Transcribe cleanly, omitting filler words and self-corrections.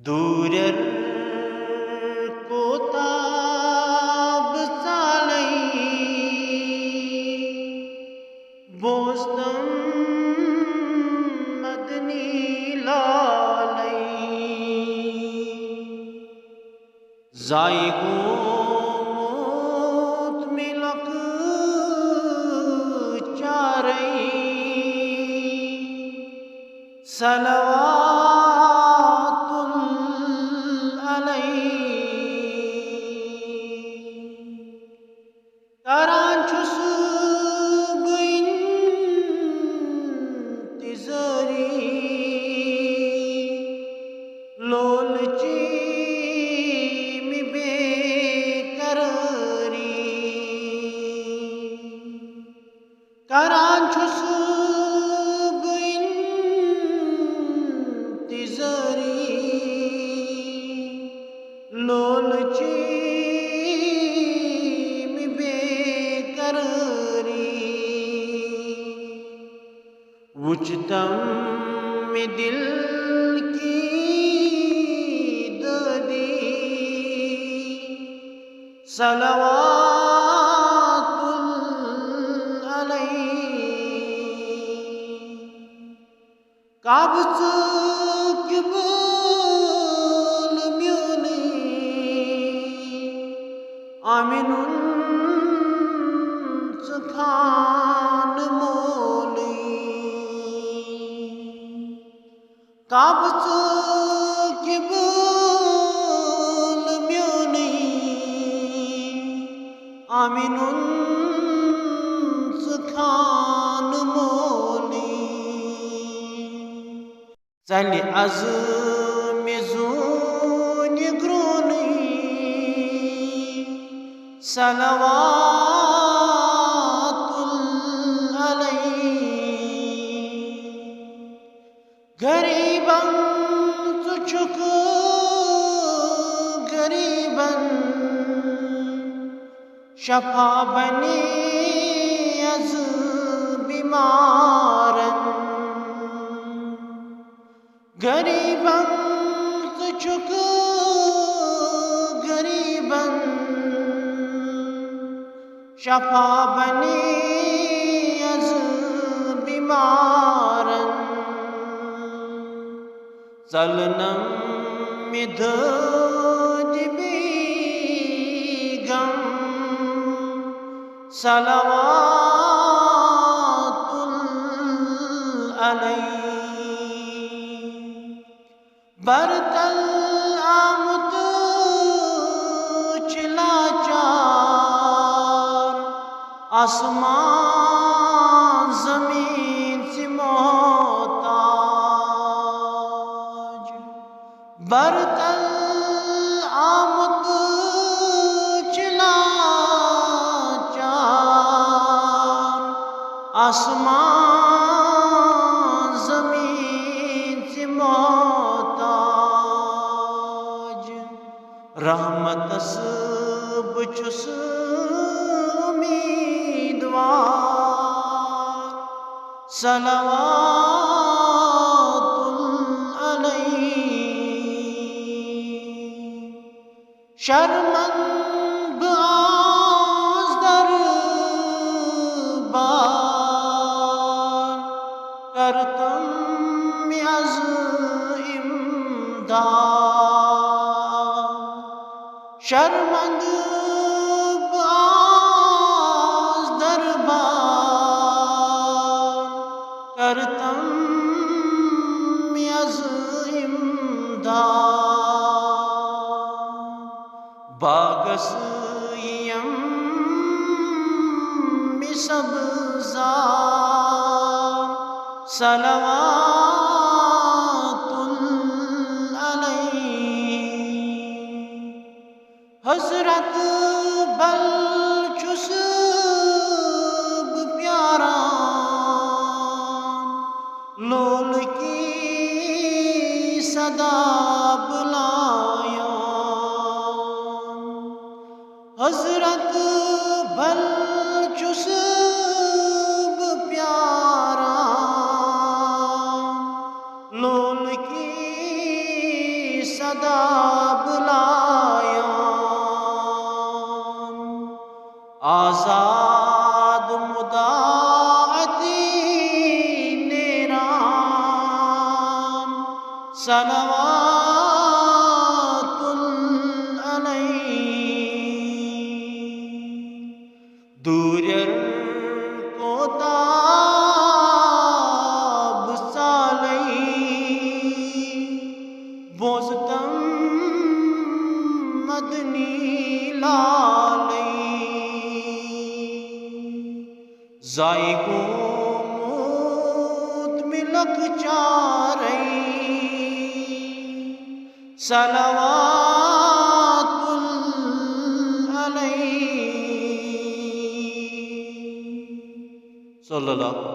دورر کوتاب سالئی بوستم مدنی lolly زائگو موت ملک چارئی صلوات علی کران چھس انتظاری لولچی می بے قراری کران چھس لولچی میں بے قراری وچتم میں دل کی دردی صلوات علی کعبۃ آمین سکھان مولی کعبۃ قبول میونی آمین سکھان مولی چلی از میزون گرونی صلوات علی غریباً تو چک غریباً شفا بنی از بیمارن غریباً تو چک غریباً شفا بنی از بیمارن ظلنم مدد بیگم صلوات علی برتل آمد چلاچار آسمان زمین سے محتاج برتل آمد چلاچار آسمان زمین سے محتاج رحمت سب چھس امیدوار صلوات علی شرمند از دربار کرتم از امداد شرمند از دربار کرتم از امداد باغسیم می سبزار صلوات علی حضرت بل چھس پیاران لول کی صدا بلایان حضرت بل چھس پیاران صدا بلایا آزاد مداعتی نیرام صلوات علیہ دورر کوتاب سالی بوزتم مدنی لالی زائقو موت ملک چارئی صلوات علیہ صلی اللہ